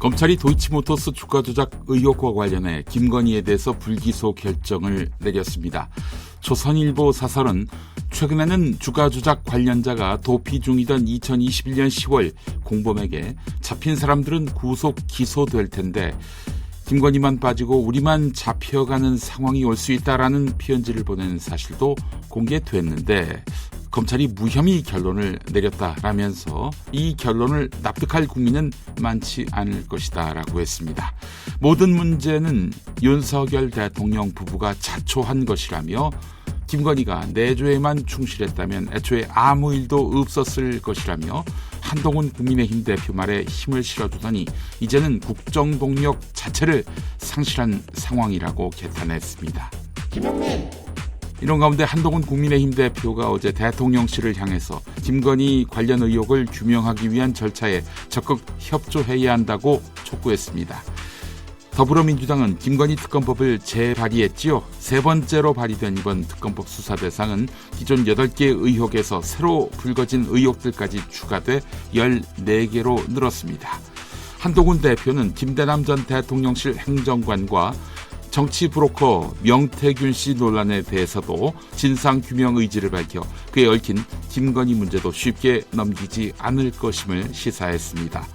검찰이 도이치모터스 주가 조작 의혹과 관련해 김건희에 대해서 불기소 결정을 내렸습니다. 조선일보 사설은 최근에는 주가 조작 관련자가 도피 중이던 2021년 10월 공범에게 잡힌 사람들은 구속 기소될 텐데 김건희만 빠지고 우리만 잡혀가는 상황이 올 수 있다라는 피언지를 보낸 사실도 공개됐는데 검찰이 무혐의 결론을 내렸다라면서 이 결론을 납득할 국민은 많지 않을 것이다 라고 했습니다. 모든 문제는 윤석열 대통령 부부가 자초한 것이라며 김건희가 내조에만 충실했다면 애초에 아무 일도 없었을 것이라며 한동훈 국민의힘 대표 말에 힘을 실어주더니 이제는 국정동력 자체를 상실한 상황이라고 개탄했습니다. 이런 가운데 한동훈 국민의힘 대표가 어제 대통령실을 향해서 김건희 관련 의혹을 규명하기 위한 절차에 적극 협조해야 한다고 촉구했습니다. 더불어민주당은 김건희 특검법을 재발의했지요. 세 번째로 발의된 이번 특검법 수사 대상은 기존 8개의 의혹에서 새로 불거진 의혹들까지 추가돼 14개로 늘었습니다. 한동훈 대표는 김대남 전 대통령실 행정관과 정치 브로커 명태균 씨 논란에 대해서도 진상규명 의지를 밝혀 그에 얽힌 김건희 문제도 쉽게 넘기지 않을 것임을 시사했습니다.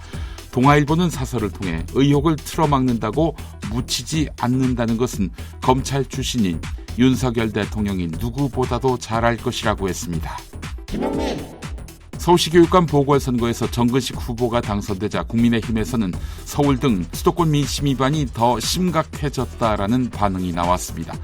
동아일보는 사설을 통해 의혹을 틀어막는다고 묻히지 않는다는 것은 검찰 출신인 윤석열 대통령이 누구보다도 잘할 것이라고 했습니다. 서울시 교육감 보궐선거에서 정근식 후보가 당선되자 국민의힘에서는 서울 등 수도권 민심 위반이 더 심각해졌다라는 반응이 나왔습니다.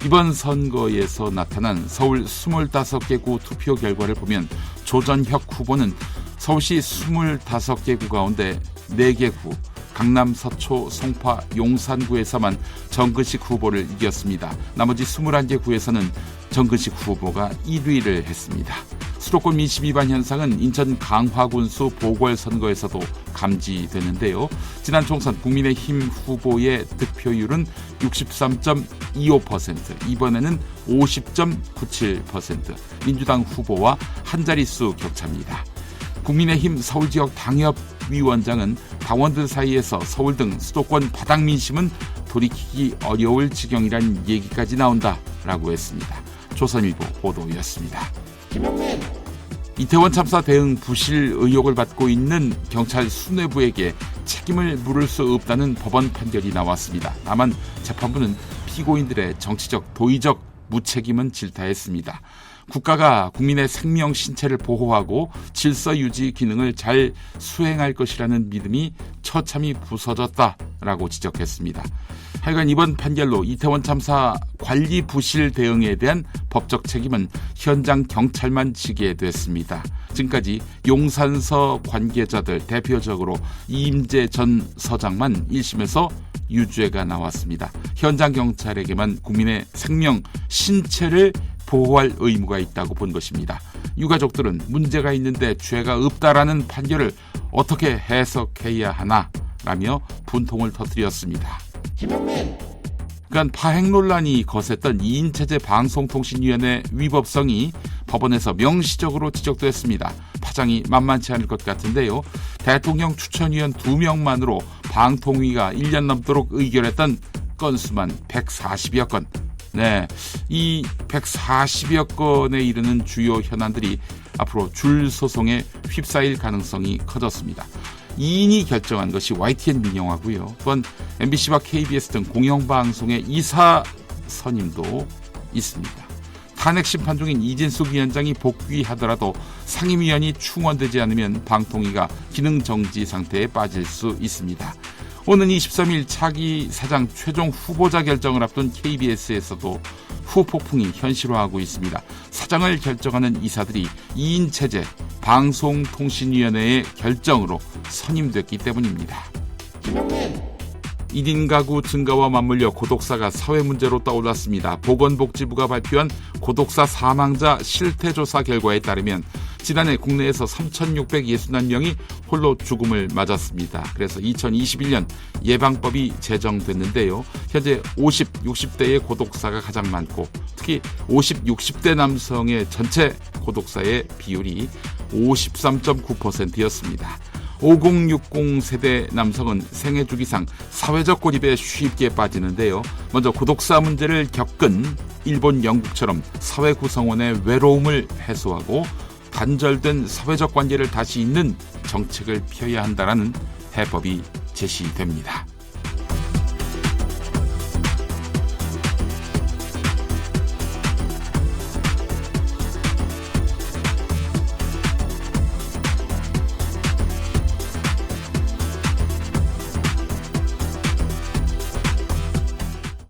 이번 선거에서 나타난 서울 25개 구 투표 결과를 보면 조전혁 후보는 서울시 25개 구 가운데 4개 구, 강남, 서초, 송파, 용산구에서만 정근식 후보를 이겼습니다. 나머지 21개 구에서는 정근식 후보가 1위를 했습니다. 수도권 민심 위반 현상은 인천 강화군수 보궐선거에서도 감지되는데요. 지난 총선 국민의힘 후보의 득표율은 63.25%, 이번에는 50.97%, 민주당 후보와 한 자릿수 격차입니다. 국민의힘 서울지역 당협위원장은 당원들 사이에서 서울 등 수도권 바닥 민심은 돌이키기 어려울 지경이란 얘기까지 나온다라고 했습니다. 조선일보 보도였습니다. 이태원 참사 대응 부실 의혹을 받고 있는 경찰 수뇌부에게 책임을 물을 수 없다는 법원 판결이 나왔습니다. 다만 재판부는 피고인들의 정치적, 도의적 무책임은 질타했습니다. 국가가 국민의 생명, 신체를 보호하고 질서 유지 기능을 잘 수행할 것이라는 믿음이 처참히 부서졌다라고 지적했습니다. 하여간 이번 판결로 이태원 참사 관리 부실 대응에 대한 법적 책임은 현장 경찰만 지게 됐습니다. 지금까지 용산서 관계자들 대표적으로 이임재 전 서장만 1심에서 유죄가 나왔습니다. 현장 경찰에게만 국민의 생명, 신체를 보호할 의무가 있다고 본 것입니다. 유가족들은 문제가 있는데 죄가 없다라는 판결을 어떻게 해석해야 하나라며 분통을 터뜨렸습니다. 그간 파행 논란이 거셌던 2인체제 방송통신위원회 위법성이 법원에서 명시적으로 지적됐습니다. 파장이 만만치 않을 것 같은데요. 대통령 추천위원 2명만으로 방통위가 1년 넘도록 의결했던 건수만 140여 건. 네, 이 140여 건에 이르는 주요 현안들이 앞으로 줄 소송에 휩싸일 가능성이 커졌습니다. 2인이 결정한 것이 YTN 민영화고요. 또한 MBC와 KBS 등 공영방송의 이사 선임도 있습니다. 탄핵 심판 중인 이진숙 위원장이 복귀하더라도 상임위원이 충원되지 않으면 방통위가 기능 정지 상태에 빠질 수 있습니다. 오는 23일 차기 사장 최종 후보자 결정을 앞둔 KBS에서도 후폭풍이 현실화하고 있습니다. 사장을 결정하는 이사들이 2인 체제 방송통신위원회의 결정으로 선임됐기 때문입니다. 1인 가구 증가와 맞물려 고독사가 사회 문제로 떠올랐습니다. 보건복지부가 발표한 고독사 사망자 실태조사 결과에 따르면 지난해 국내에서 3,661명이 홀로 죽음을 맞았습니다. 그래서 2021년 예방법이 제정됐는데요. 현재 50, 60대의 고독사가 가장 많고 특히 50, 60대 남성의 전체 고독사의 비율이 53.9%였습니다. 5060 세대 남성은 생애 주기상 사회적 고립에 쉽게 빠지는데요. 먼저 고독사 문제를 겪은 일본, 영국처럼 사회 구성원의 외로움을 해소하고 단절된 사회적 관계를 다시 잇는 정책을 펴야 한다는 해법이 제시됩니다.